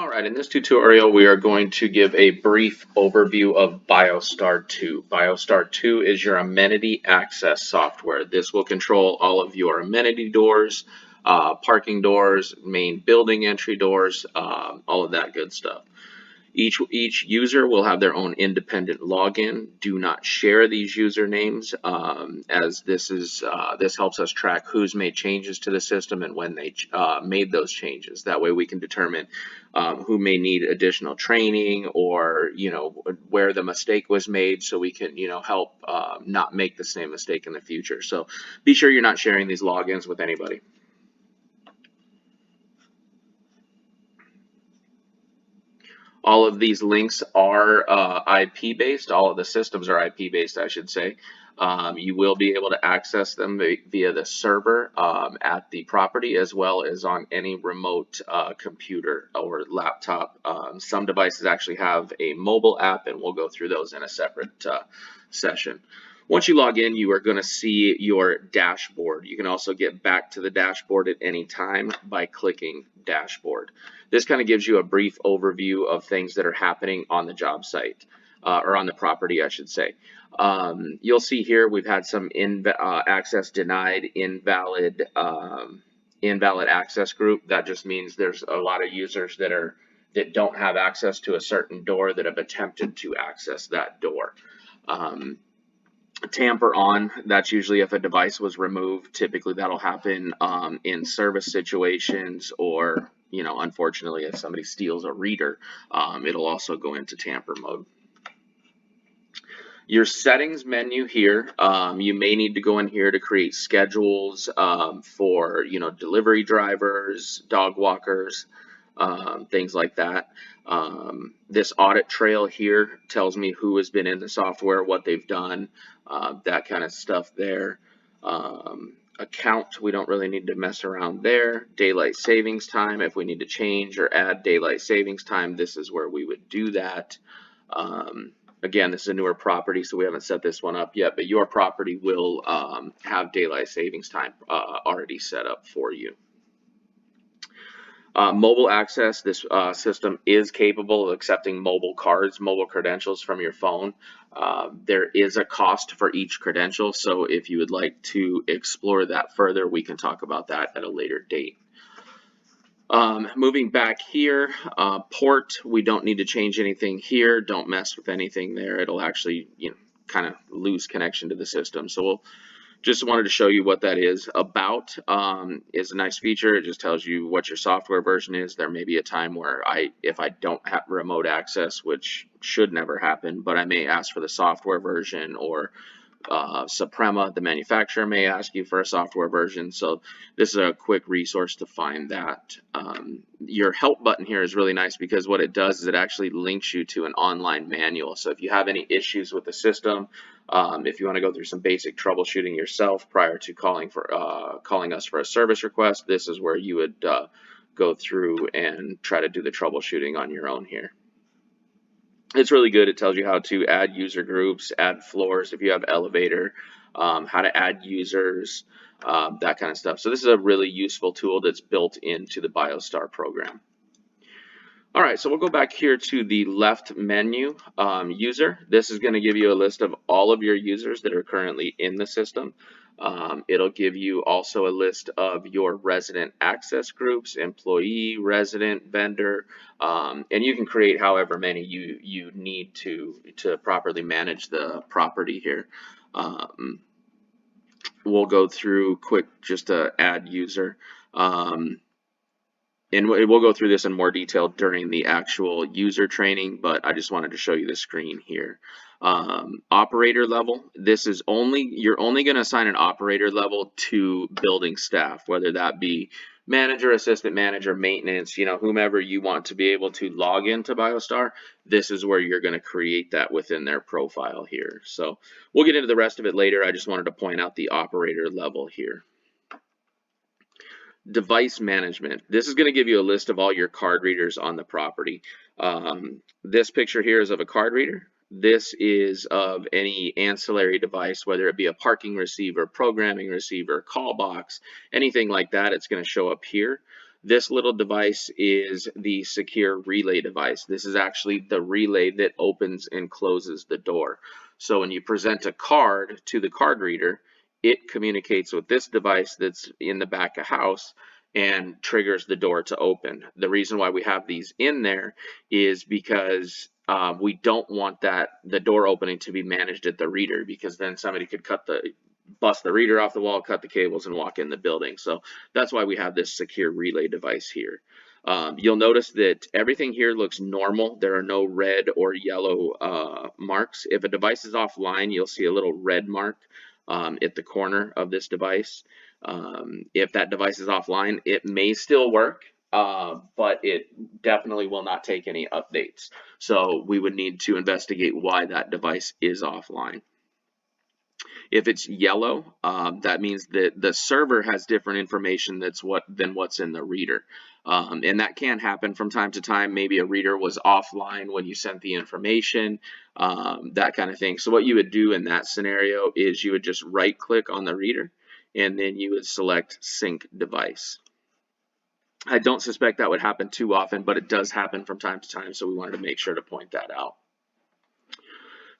Alright, in this tutorial we are going to give a brief overview of Biostar 2. Biostar 2 is your amenity access software. This will control all of your amenity doors, parking doors, main building entry doors, all of that good stuff. Each user will have their own independent login. Do not share these usernames, as this helps us track who's made changes to the system and when they made those changes. That way we can determine who may need additional training, or where the mistake was made, so we can help not make the same mistake in the future. So be sure you're not sharing these logins with anybody. All of these links are IP based. All of the systems are IP based, I should say. You will be able to access them via the server at the property, as well as on any remote computer or laptop. Some devices actually have a mobile app, and we'll go through those in a separate session. Once you log in, you are going to see your dashboard. You can also get back to the dashboard at any time by clicking dashboard. This kind of gives you a brief overview of things that are happening on the job site, or on the property, I should say. You'll see here we've had some access denied, invalid access group. That just means there's a lot of users that don't have access to a certain door that have attempted to access that door. Tamper on, that's usually if a device was removed. Typically that'll happen in service situations, or unfortunately if somebody steals a reader, it'll also go into tamper mode. Your settings menu here, you may need to go in here to create schedules for delivery drivers, dog walkers, things like that. This audit trail here tells me who has been in the software, what they've done, that kind of stuff there. Account, we don't really need to mess around there. Daylight savings time, if we need to change or add daylight savings time, this is where we would do that. Again, this is a newer property, so we haven't set this one up yet, but your property will have daylight savings time already set up for you. Mobile access, this system is capable of accepting mobile cards, mobile credentials from your phone. There is a cost for each credential, so if you would like to explore that further, we can talk about that at a later date. Moving back here, port, we don't need to change anything here. Don't mess with anything there. It'll actually kind of lose connection to the system. So we'll just wanted to show you what that is. About is a nice feature. It just tells you what your software version is. There may be a time where if I don't have remote access, which should never happen, but I may ask for the software version, or Suprema, the manufacturer, may ask you for a software version. So this is a quick resource to find that. Your help button here is really nice, because what it does is it actually links you to an online manual. So if you have any issues with the system, if you want to go through some basic troubleshooting yourself prior to calling us for a service request, this is where you would go through and try to do the troubleshooting on your own here. It's really good. It tells you how to add user groups, add floors if you have elevator, how to add users, that kind of stuff. So this is a really useful tool that's built into the Biostar program. All right, so we'll go back here to the left menu, user. This is going to give you a list of all of your users that are currently in the system. It'll give you also a list of your resident access groups, employee, resident, vendor, and you can create however many you need to properly manage the property here. We'll go through quick just to add user. And we'll go through this in more detail during the actual user training, but I just wanted to show you the screen here. Operator level, you're only going to assign an operator level to building staff, whether that be manager, assistant manager, maintenance, whomever you want to be able to log into Biostar. This is where you're going to create that within their profile here. So we'll get into the rest of it later. I just wanted to point out the operator level here. Device management. This is going to give you a list of all your card readers on the property. This picture here is of a card reader. This is of any ancillary device, whether it be a parking receiver, programming receiver, call box, anything like that. It's going to show up here. This little device is the secure relay device. This is actually the relay that opens and closes the door. So when you present a card to the card reader, it communicates with this device that's in the back of house and triggers the door to open. The reason why we have these in there is because we don't want the door opening to be managed at the reader, because then somebody could bust the reader off the wall, cut the cables, and walk in the building. So that's why we have this secure relay device here. You'll notice that everything here looks normal. There are no red or yellow marks. If a device is offline, you'll see a little red mark at the corner of this device. If that device is offline, it may still work, but it definitely will not take any updates. So we would need to investigate why that device is offline. If it's yellow, that means that the server has different information than what's in the reader. And that can happen from time to time. Maybe a reader was offline when you sent the information, that kind of thing. So what you would do in that scenario is you would just right click on the reader, and then you would select sync device. I don't suspect that would happen too often, but it does happen from time to time, so we wanted to make sure to point that out.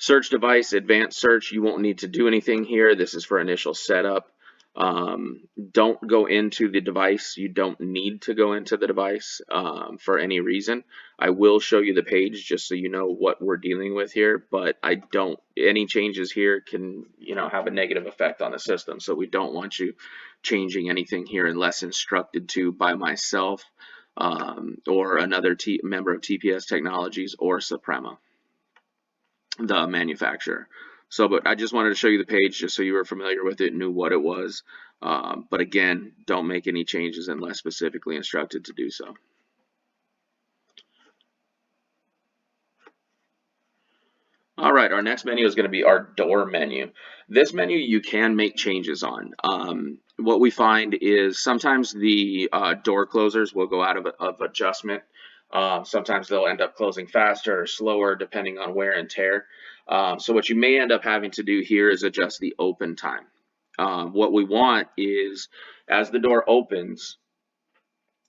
Search device, advanced search, you won't need to do anything here. This is for initial setup. Don't go into the device. You don't need to go into the device for any reason. I will show you the page just so you know what we're dealing with here, but any changes here can, have a negative effect on the system. So we don't want you changing anything here unless instructed to by myself or another member of TPS Technologies or Suprema, the manufacturer. So, but I just wanted to show you the page just so you were familiar with it, knew what it was. But again, don't make any changes unless specifically instructed to do so. All right, our next menu is going to be our door menu. This menu you can make changes on. What we find is sometimes the door closers will go out of adjustment. Sometimes they'll end up closing faster or slower depending on wear and tear. So what you may end up having to do here is adjust the open time. What we want is, as the door opens,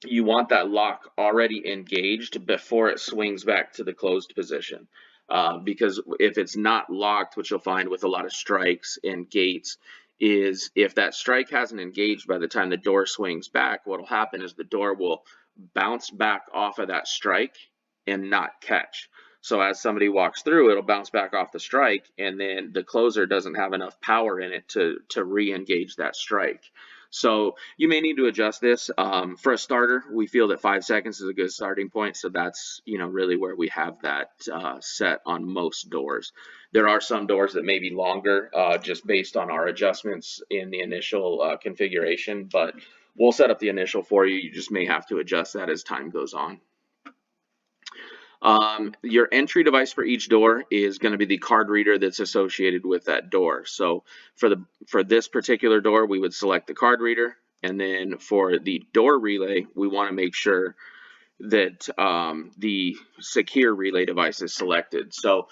you want that lock already engaged before it swings back to the closed position. Because if it's not locked, which you'll find with a lot of strikes and gates, is if that strike hasn't engaged by the time the door swings back, what will happen is the door will bounce back off of that strike and not catch. So as somebody walks through, it'll bounce back off the strike, and then the closer doesn't have enough power in it to re-engage that strike. So you may need to adjust this. For a starter, we feel that 5 seconds is a good starting point. So that's, really where we have that set on most doors. There are some doors that may be longer just based on our adjustments in the initial configuration, but we'll set up the initial for you. You just may have to adjust that as time goes on. Your entry device for each door is going to be the card reader that's associated with that door. So for this particular door, we would select the card reader, and then for the door relay, we want to make sure that the secure relay device is selected. So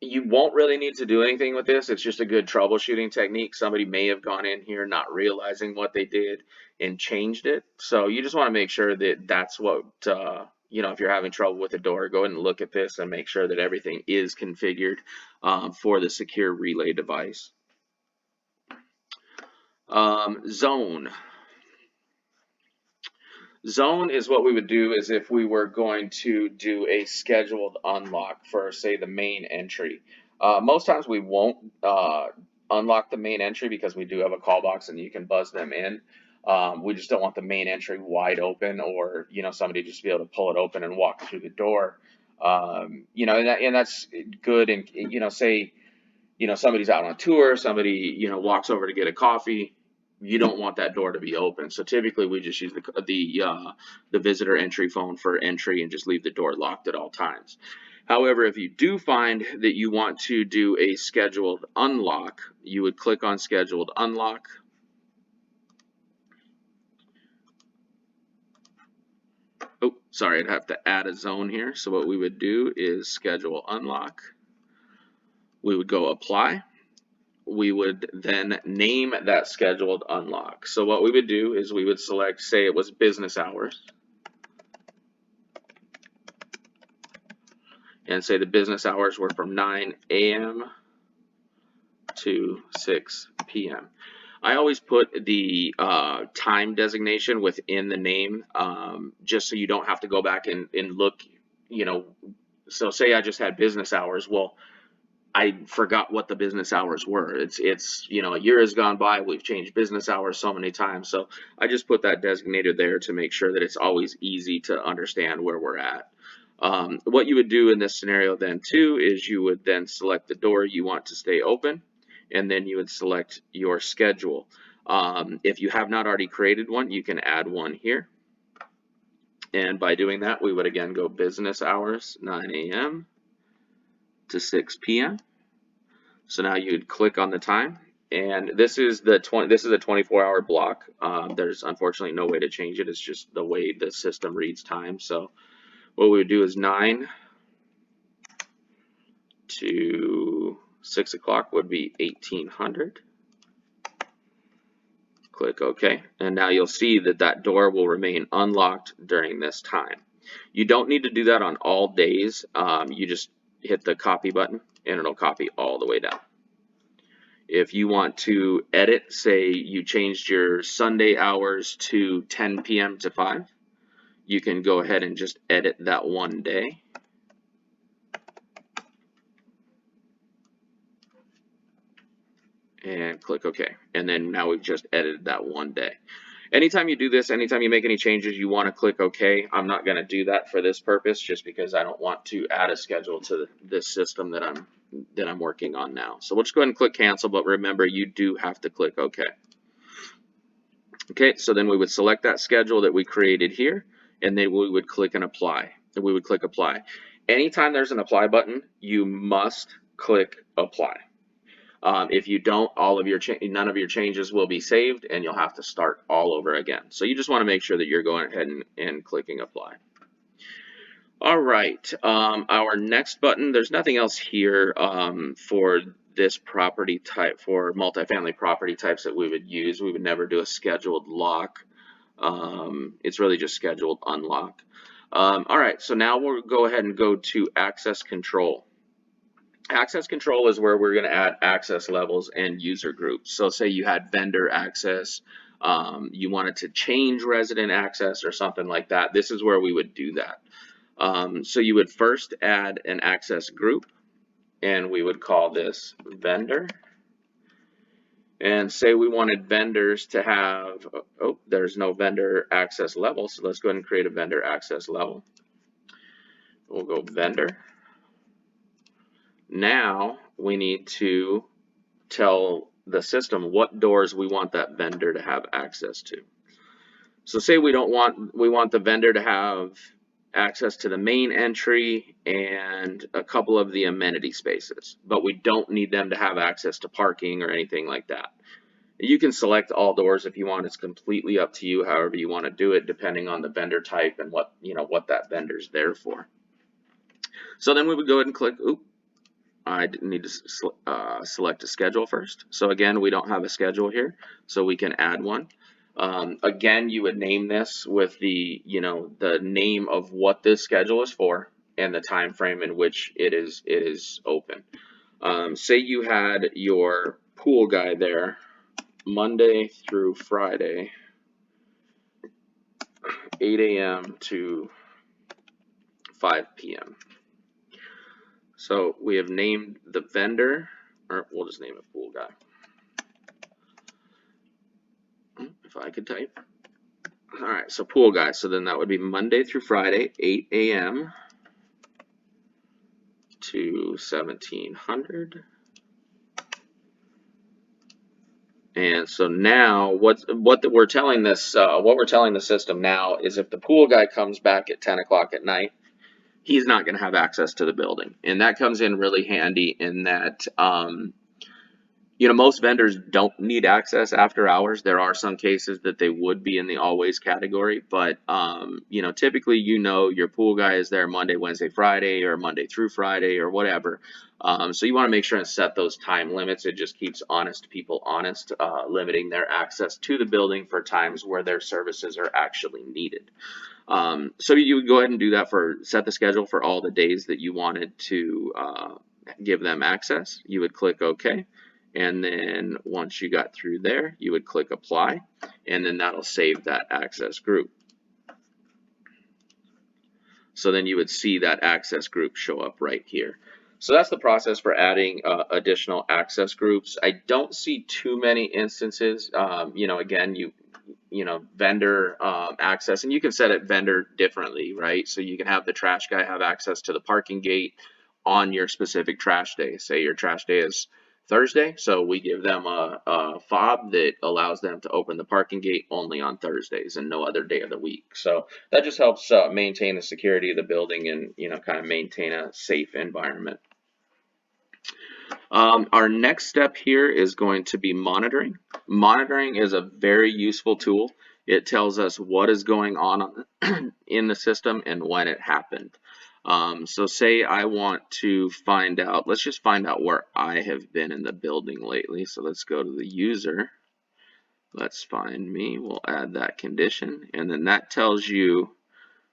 you won't really need to do anything with this. It's just a good troubleshooting technique. Somebody may have gone in here not realizing what they did and changed it. So you just want to make sure that that's what, if you're having trouble with the door, go ahead and look at this and make sure that everything is configured for the secure relay device. Zone. Zone is what we would do is if we were going to do a scheduled unlock for, say, the main entry. Most times we won't unlock the main entry because we do have a call box and you can buzz them in. We just don't want the main entry wide open, or somebody just be able to pull it open and walk through the door. And that's good. And say somebody's out on a tour, somebody walks over to get a coffee. You don't want that door to be open. So typically we just use the visitor entry phone for entry and just leave the door locked at all times. However, if you do find that you want to do a scheduled unlock, you would click on scheduled unlock. Oh, sorry, I'd have to add a zone here. So what we would do is schedule unlock. We would go apply. we would then name that scheduled unlock. So what we would do is we would select, say it was business hours, and say the business hours were from 9 a.m. to 6 p.m. I always put the time designation within the name, just so you don't have to go back and look, you know. So say I just had business hours. Well, I forgot what the business hours were. It's a year has gone by. We've changed business hours so many times. So I just put that designated there to make sure that it's always easy to understand where we're at. What you would do in this scenario then too is you would then select the door you want to stay open, and then you would select your schedule. If you have not already created one, you can add one here. And by doing that, we would again go business hours, 9 a.m. to 6 p.m. So now you'd click on the time, and this is a 24-hour block. There's unfortunately no way to change it. It's just the way the system reads time. So what we would do is 9 to 6 o'clock would be 1800. Click OK, and now you'll see that that door will remain unlocked during this time. You don't need to do that on all days. You just hit the copy button and it'll copy all the way down. If you want to edit, say you changed your Sunday hours to 10 p.m. to 5, you can go ahead and just edit that one day. And click OK. And then now we've just edited that one day. Anytime you do this, anytime you make any changes, you want to click OK. I'm not going to do that for this purpose, just because I don't want to add a schedule to this system that I'm working on now. So we'll just go ahead and click cancel, but remember, you do have to click OK. Okay, so then we would select that schedule that we created here, and then we would click and apply. And we would click apply. Anytime there's an apply button, you must click apply. If you don't, none of your changes will be saved, and you'll have to start all over again. So you just want to make sure that you're going ahead and clicking apply. All right, our next button, there's nothing else here for this property type, for multifamily property types that we would use. We would never do a scheduled lock. It's really just scheduled unlock. All right, so now we'll go ahead and go to access control. Access control is where we're going to add access levels and user groups. So say you had vendor access, you wanted to change resident access or something like that. This is where we would do that. So you would first add an access group, and we would call this vendor. And say we wanted vendors to have, oh, there's no vendor access level, so let's go ahead and create a vendor access level. We'll go vendor. Now we need to tell the system what doors we want that vendor to have access to. So say we want the vendor to have access to the main entry and a couple of the amenity spaces, but we don't need them to have access to parking or anything like that. You can select all doors if you want. It's completely up to you, however you want to do it, depending on the vendor type and what that vendor's there for. So then we would go ahead and click, I need to select a schedule first. So again, we don't have a schedule here, so we can add one. Again, you would name this with the name of what this schedule is for and the time frame in which it is open. Say you had your pool guy there Monday through Friday, 8 a.m. to 5 p.m. So we have named the vendor, or we'll just name it pool guy. If I could type. All right, so pool guy. So then that would be Monday through Friday, 8 a.m. to 1700. And so now what we're telling the system now is if the pool guy comes back at 10 o'clock at night, he's not going to have access to the building. And that comes in really handy in that Most vendors don't need access after hours. There are some cases that they would be in the always category, but typically, your pool guy is there Monday, Wednesday, Friday, or Monday through Friday, or whatever. So you want to make sure and set those time limits. It just keeps honest people honest, limiting their access to the building for times where their services are actually needed. So you would go ahead and do that set the schedule for all the days that you wanted to give them access. You would click OK. And then once you got through there, you would click apply, and then that'll save that access group. So then you would see that access group show up right here. So that's the process for adding additional access groups. I don't see too many instances. Again, vendor access, and you can set it vendor differently, right? So you can have the trash guy have access to the parking gate on your specific trash day. Say your trash day is Thursday, so we give them a fob that allows them to open the parking gate only on Thursdays and no other day of the week. So that just helps maintain the security of the building and kind of maintain a safe environment. Our next step here is going to be monitoring. Monitoring is a very useful tool. It tells us what is going on in the system and when it happened. So say I want to find out, let's just find out where I have been in the building lately. So let's go to the user. Let's find me. We'll add that condition. And then that tells you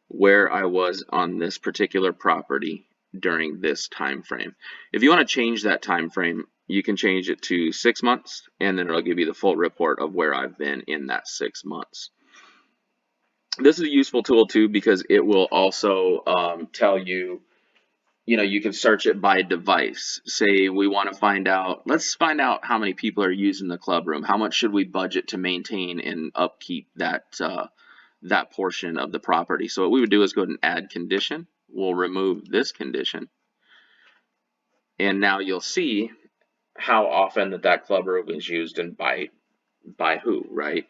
where I was on this particular property during this time frame. If you want to change that time frame, you can change it to 6 months, and then it'll give you the full report of where I've been in that 6 months. This is a useful tool too because it will also tell you, you can search it by device. Say we want to find out, let's find out how many people are using the club room. How much should we budget to maintain and upkeep that portion of the property? So what we would do is go ahead and add condition. We'll remove this condition. And now you'll see how often that club room is used and by who, right?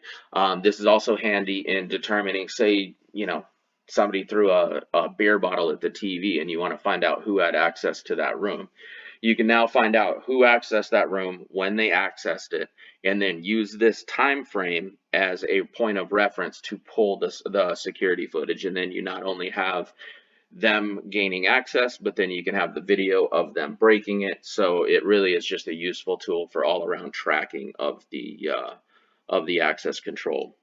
This is also handy in determining, say, somebody threw a beer bottle at the TV and you want to find out who had access to that room. You can now find out who accessed that room, when they accessed it, and then use this time frame as a point of reference to pull the security footage. And then you not only have them gaining access, but then you can have the video of them breaking it. So it really is just a useful tool for all around tracking of the access control.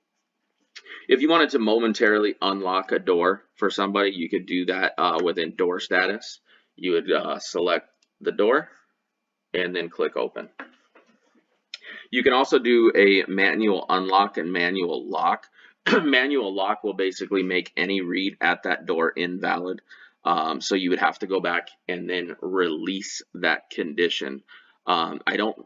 If you wanted to momentarily unlock a door for somebody, you could do that within door status. You would select the door and then click open. You can also do a manual unlock and manual lock. Manual lock will basically make any read at that door invalid. So you would have to go back and then release that condition. I don't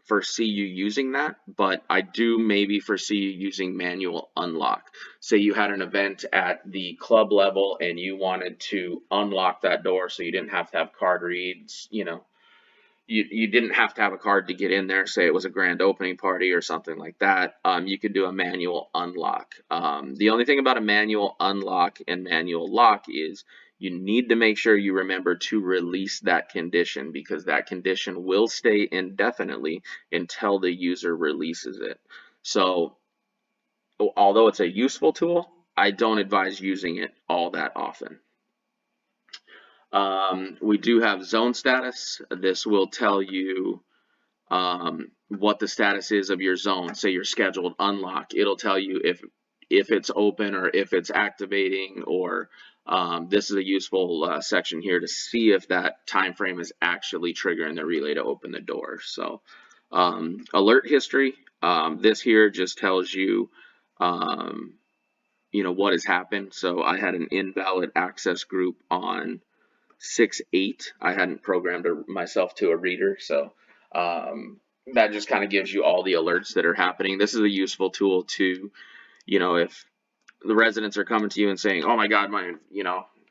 foresee you using that, but I do maybe foresee you using manual unlock. Say you had an event at the club level and you wanted to unlock that door so you didn't have to have card reads, you didn't have to have a card to get in there. Say it was a grand opening party or something like that. You could do a manual unlock. The only thing about a manual unlock and manual lock is you need to make sure you remember to release that condition, because that condition will stay indefinitely until the user releases it. So although it's a useful tool, I don't advise using it all that often. We do have zone status. This will tell you what the status is of your zone. Say your scheduled unlock. It'll tell you if it's open or if it's activating, or this is a useful section here to see if that time frame is actually triggering the relay to open the door. So alert history. This here just tells you what has happened. So I had an invalid access group on 6/8. I hadn't programmed myself to a reader, so that just kind of gives you all the alerts that are happening. This is a useful tool to, if the residents are coming to you and saying, "Oh my God,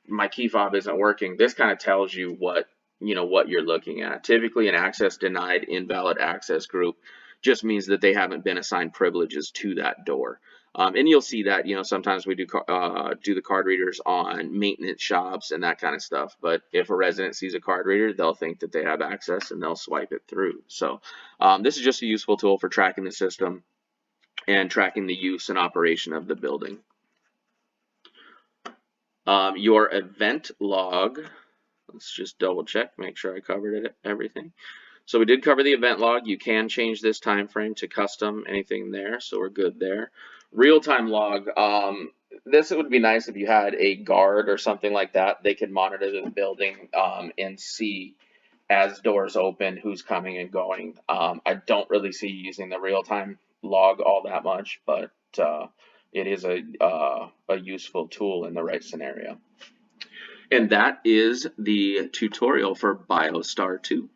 my key fob isn't working," this kind of tells you what you're looking at. Typically, an access denied invalid access group just means that they haven't been assigned privileges to that door. And you'll see that, sometimes we do the card readers on maintenance shops and that kind of stuff. But if a resident sees a card reader, they'll think that they have access and they'll swipe it through. So this is just a useful tool for tracking the system and tracking the use and operation of the building. Your event log, let's just double check, make sure I covered everything. So we did cover the event log. You can change this time frame to custom, anything there, so we're good there. Real-time log, this would be nice if you had a guard or something like that. They could monitor the building and see as doors open who's coming and going. I don't really see using the real-time log all that much, but it is a useful tool in the right scenario. And that is the tutorial for Biostar 2.